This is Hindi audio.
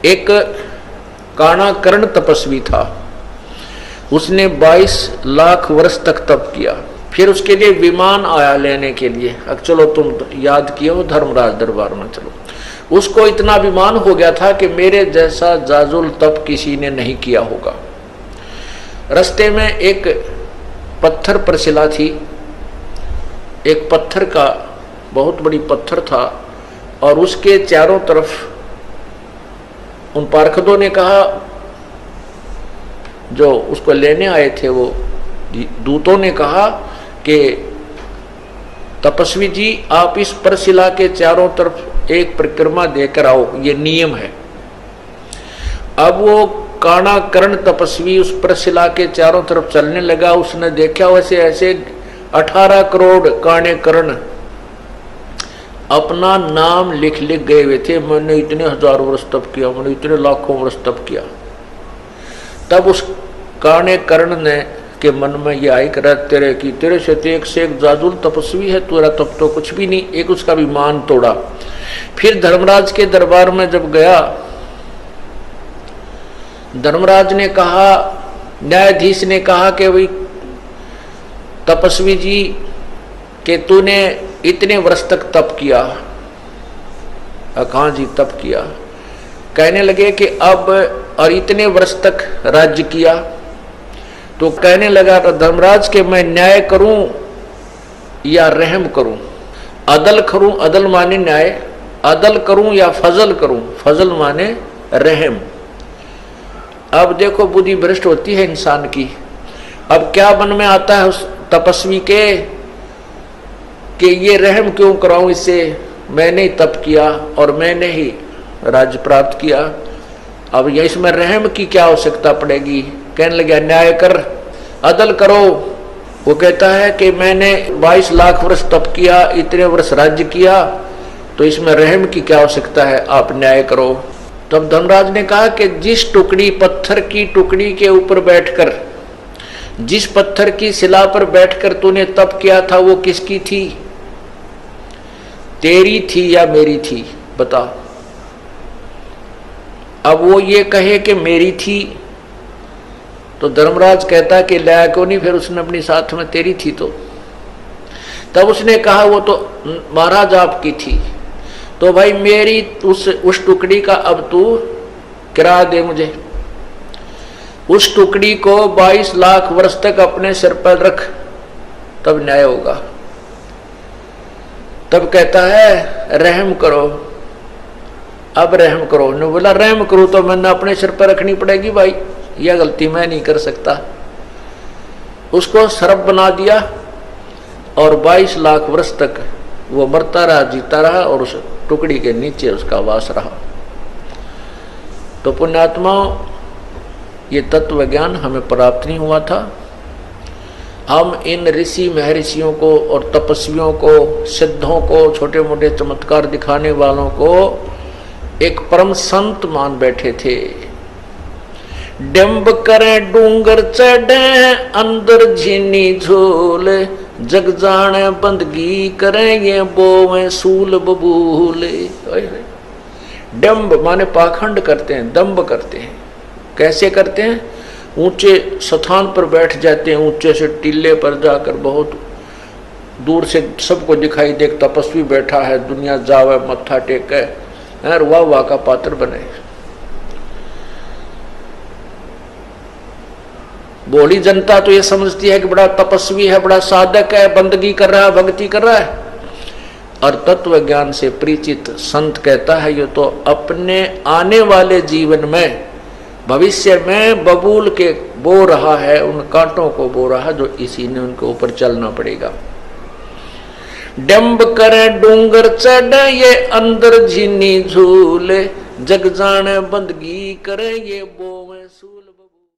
एक काणा कर्ण तपस्वी था, उसने 22 लाख वर्ष तक तप किया। फिर उसके लिए विमान आया लेने के लिए। अब चलो तुम याद किए हो धर्मराज दरबार में, चलो। उसको इतना अभिमान हो गया था कि मेरे जैसा जाजुल तप किसी ने नहीं किया होगा। रास्ते में एक पत्थर पर शिला थी, एक पत्थर का बहुत बड़ी पत्थर था और उसके चारों तरफ उन पार्षदों ने कहा, जो उसको लेने आए थे वो दूतों ने कहा कि तपस्वी जी आप इस परशिला के चारों तरफ एक परिक्रमा देकर आओ, ये नियम है। अब वो काणा कर्ण तपस्वी उस परशिला के चारों तरफ चलने लगा। उसने देखा वैसे ऐसे 18 करोड़ काणे कर्ण अपना नाम लिख लिख गए हुए थे, मैंने इतने हजारों वर्ष तप किया, मैंने इतने लाखों वर्ष तप किया। तब उस काणे कर्ण ने के मन में ये आई कर तेरे से एक जाजुल तपस्वी है, तेरा तप तो कुछ भी नहीं। एक उसका विमान तोड़ा। फिर धर्मराज के दरबार में जब गया, धर्मराज ने कहा, न्यायाधीश ने कहा कि भाई तपस्वी जी कि तूने इतने वर्ष तक तप किया। कहाँ जी तप किया? कहने लगे कि अब और इतने वर्ष तक राज्य किया। तो कहने लगा धर्मराज के मैं न्याय करूं या रहम करूं, अदल करूं, अदल माने न्याय, अदल करूं या फजल करूं, फजल माने रहम। अब देखो बुद्धि भ्रष्ट होती है इंसान की। अब क्या मन में आता है उस तपस्वी के कि ये रहम क्यों कराऊं इससे, मैंने ही तप किया और मैंने ही राज्य प्राप्त किया, अब ये इसमें रहम की क्या आवश्यकता पड़ेगी। कहने लगा न्याय कर, अदल करो। वो कहता है कि मैंने 22 लाख वर्ष तप किया, इतने वर्ष राज्य किया, तो इसमें रहम की क्या आवश्यकता है, आप न्याय करो। तब धर्मराज ने कहा कि जिस टुकड़ी पत्थर की टुकड़ी के ऊपर बैठकर, जिस पत्थर की शिला पर बैठकर तूने तप किया था वो किसकी थी, तेरी थी या मेरी थी, बता। अब वो ये कहे कि मेरी थी तो धर्मराज कहता कि लाया क्यों नहीं, फिर उसने अपनी साथ में तेरी थी तो। तब उसने कहा वो तो महाराज आपकी थी, तो भाई मेरी उस टुकड़ी का अब तू किराया दे मुझे। उस टुकड़ी को 22 लाख वर्ष तक अपने सिर पर रख, तब न्याय होगा। तब कहता है रहम करो, अब रहम करो। ने बोला रहम करो तो मैंने अपने सिर पर रखनी पड़ेगी भाई, यह गलती मैं नहीं कर सकता। उसको सरप बना दिया और 22 लाख वर्ष तक वो मरता रहा, जीता रहा और उस टुकड़ी के नीचे उसका वास रहा। तो पुण्यात्माओं, ये तत्व ज्ञान हमें प्राप्त नहीं हुआ था। हम इन ऋषि महर्षियों को और तपस्वियों को, सिद्धों को, छोटे मोटे चमत्कार दिखाने वालों को एक परम संत मान बैठे थे। डंब करें डूंगर चढ़े अंदर झीनी झोल, जग जाने बंदगी करें ये बोवें सूल बबूले। डंब माने पाखंड करते हैं, दंभ करते हैं। कैसे करते हैं? ऊंचे स्थान पर बैठ जाते हैं, ऊंचे से टीले पर जाकर बहुत दूर से सबको दिखाई दे तपस्वी बैठा है, दुनिया जावे मत्था टेके और वाह वाह का पात्र बने। बोली जनता तो ये समझती है कि बड़ा तपस्वी है, बड़ा साधक है, बंदगी कर रहा है, भक्ति कर रहा है। और तत्व ज्ञान से परिचित संत कहता है ये तो अपने आने वाले जीवन में, भविष्य में बबूल के बो रहा है, उन कांटों को बो रहा है जो इसी ने उनके ऊपर चलना पड़ेगा। डंब करे डूंगर चढ़े ये अंदर झीनी झूले, जग जाने बंदगी करे ये बोवे सूल।